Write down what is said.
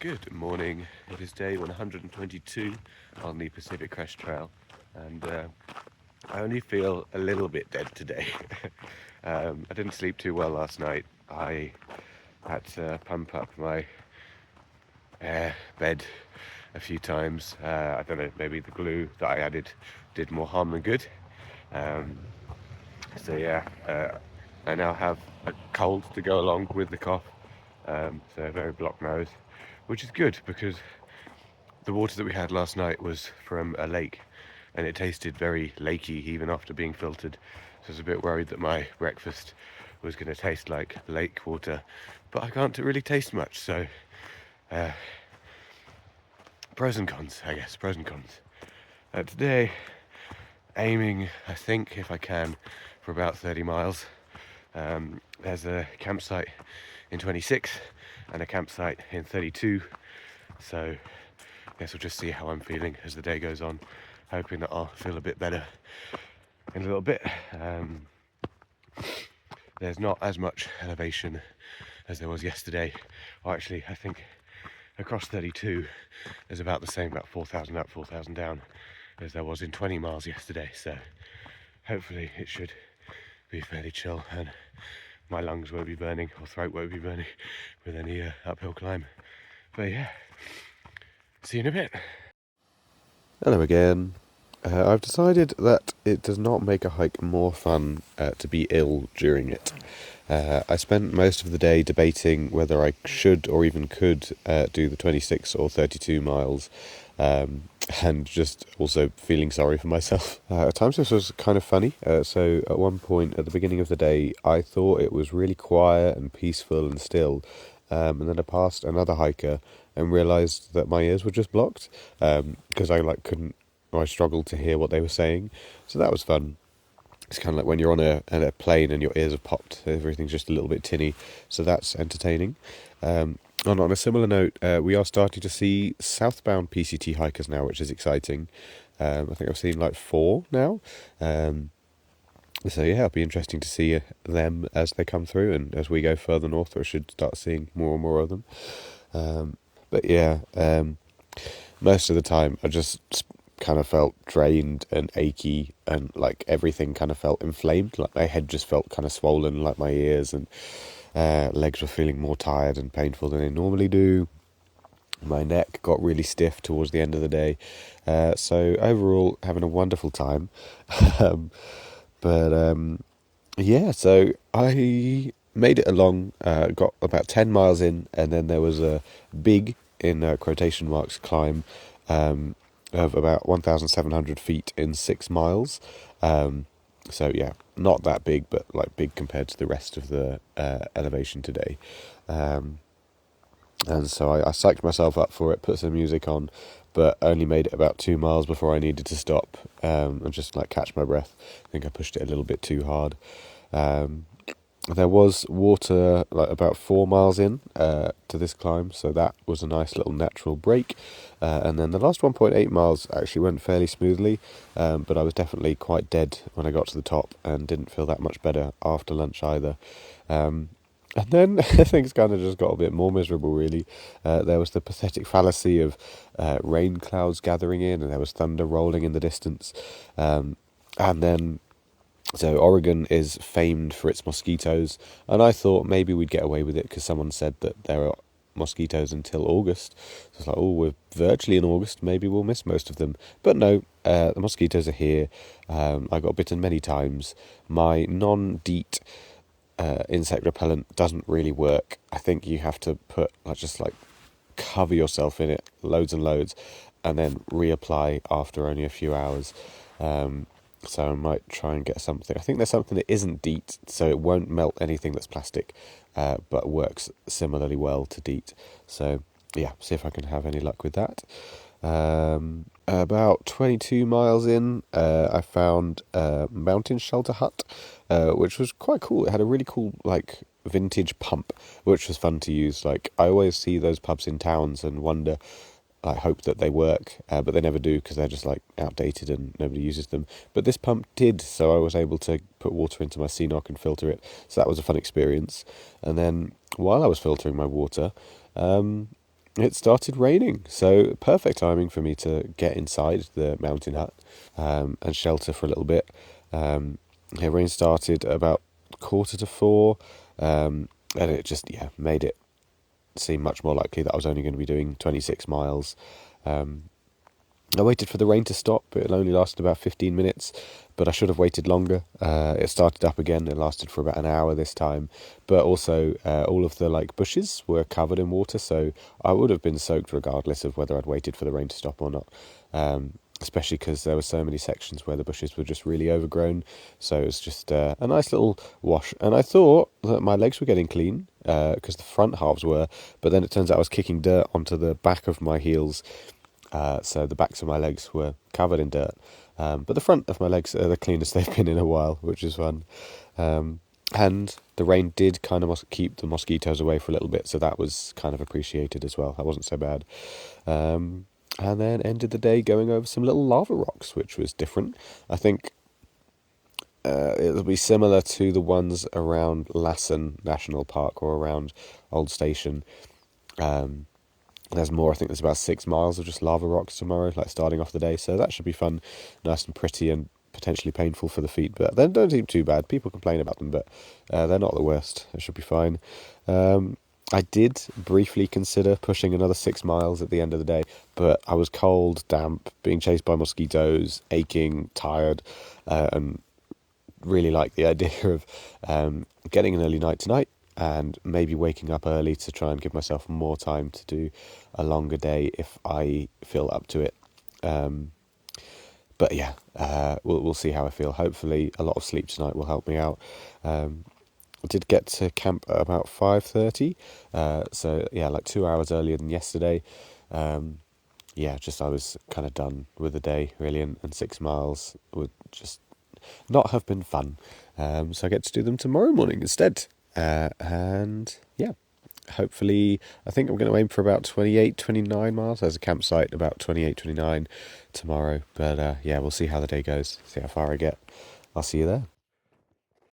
Good morning. It is day 122 on the Pacific Crest Trail, and I only feel a little bit dead today. I didn't sleep too well last night. I had to pump up my bed a few times. I don't know, maybe the glue that I added did more harm than good. Um, I now have a cold to go along with the cough, so a very blocked nose, which is good because the water that we had last night was from a lake, and it tasted very lakey even after being filtered. So I was a bit worried that my breakfast was going to taste like lake water, but I can't really taste much. So uh, pros and cons, I guess. Pros and cons. Today, aiming, I think, if I can, for about 30 miles. There's a campsite in 26 and a campsite in 32. So I guess we'll just see how I'm feeling as the day goes on, hoping that I'll feel a bit better in a little bit. There's not as much elevation as there was yesterday. Or actually, I think across 32 there's about the same, about 4,000 up, 4,000 down, as there was in 20 miles yesterday. So hopefully it should be fairly chill and my lungs won't be burning or throat won't be burning with any uphill climb. But yeah, see you in a bit. Hello again. I've decided that it does not make a hike more fun to be ill during it. I spent most of the day debating whether I should or even could do the 26 or 32 miles, and just also feeling sorry for myself. At times this was kind of funny. So at one point at the beginning of the day, I thought it was really quiet and peaceful and still, and then I passed another hiker and realised that my ears were just blocked because I struggled to hear what they were saying. So that was fun. It's kind of like when you're on a plane and your ears have popped, everything's just a little bit tinny, so that's entertaining. On a similar note, we are starting to see southbound PCT hikers now, which is exciting. I think I've seen like 4 now. So yeah, it'll be interesting to see them as they come through, and as we go further north, we should start seeing more and more of them. But yeah, most of the time I just kind of felt drained and achy, and like everything kind of felt inflamed. Like my head just felt kind of swollen, like my ears and legs were feeling more tired and painful than they normally do. My neck got really stiff towards the end of the day. So overall, having a wonderful time. But yeah, so I made it along, got about 10 miles in, and then there was a big, in quotation marks, climb of about 1,700 feet in 6 miles. So yeah, not that big, but like big compared to the rest of the elevation today. And so I psyched myself up for it, put some music on, but only made it about 2 miles before I needed to stop and just like catch my breath. I think I pushed it a little bit too hard. There was water like about 4 miles in to this climb, so that was a nice little natural break. And then the last 1.8 miles actually went fairly smoothly, but I was definitely quite dead when I got to the top and didn't feel that much better after lunch either. And then things kind of just got a bit more miserable, really. There was the pathetic fallacy of rain clouds gathering in, and there was thunder rolling in the distance. And then, so Oregon is famed for its mosquitoes, and I thought maybe we'd get away with it because someone said that there are mosquitoes until August. So it's like, oh, we're virtually in August, maybe we'll miss most of them. But no, the mosquitoes are here. I got bitten many times. My non-DEET insect repellent doesn't really work. I think you have to put just cover yourself in it loads and loads and then reapply after only a few hours. So I might try and get something. I think there's something that isn't DEET, so it won't melt anything that's plastic, but works similarly well to DEET. So yeah, see if I can have any luck with that. About 22 miles in, I found a mountain shelter hut, which was quite cool. It had a really cool, vintage pump, which was fun to use. Like, I always see those pubs in towns and wonder, I hope that they work, but they never do because they're just, outdated and nobody uses them. But this pump did, so I was able to put water into my CNOC and filter it. So that was a fun experience. And then, while I was filtering my water, it started raining. So perfect timing for me to get inside the mountain hut and shelter for a little bit. The rain started about 3:45, and it just made it seem much more likely that I was only going to be doing 26 miles. I waited for the rain to stop. It only lasted about 15 minutes, but I should have waited longer. It started up again. It lasted for about an hour this time, but also all of the bushes were covered in water, so I would have been soaked regardless of whether I'd waited for the rain to stop or not. Especially because there were so many sections where the bushes were just really overgrown, so it was just a nice little wash. And I thought that my legs were getting clean because the front halves were, but then it turns out I was kicking dirt onto the back of my heels. So the backs of my legs were covered in dirt, but the front of my legs are the cleanest they've been in a while, which is fun. And the rain did kind of keep the mosquitoes away for a little bit, so that was kind of appreciated as well. That wasn't so bad. And then ended the day going over some little lava rocks, which was different. I think it'll be similar to the ones around Lassen National Park or around Old Station. There's more. I think there's about 6 miles of just lava rocks tomorrow, starting off the day. So that should be fun, nice and pretty, and potentially painful for the feet. But they don't seem too bad. People complain about them, but they're not the worst. It should be fine. I did briefly consider pushing another 6 miles at the end of the day, but I was cold, damp, being chased by mosquitoes, aching, tired, and really liked the idea of getting an early night tonight and maybe waking up early to try and give myself more time to do a longer day if I feel up to it. But yeah, we'll see how I feel. Hopefully a lot of sleep tonight will help me out. I did get to camp at about 5:30, so yeah, 2 hours earlier than yesterday. I was kind of done with the day, really, and 6 miles would just not have been fun. So I get to do them tomorrow morning instead. And yeah, hopefully, I think I'm going to aim for about 28, 29 miles. There's a campsite about 28, 29 tomorrow. But we'll see how the day goes, see how far I get. I'll see you there.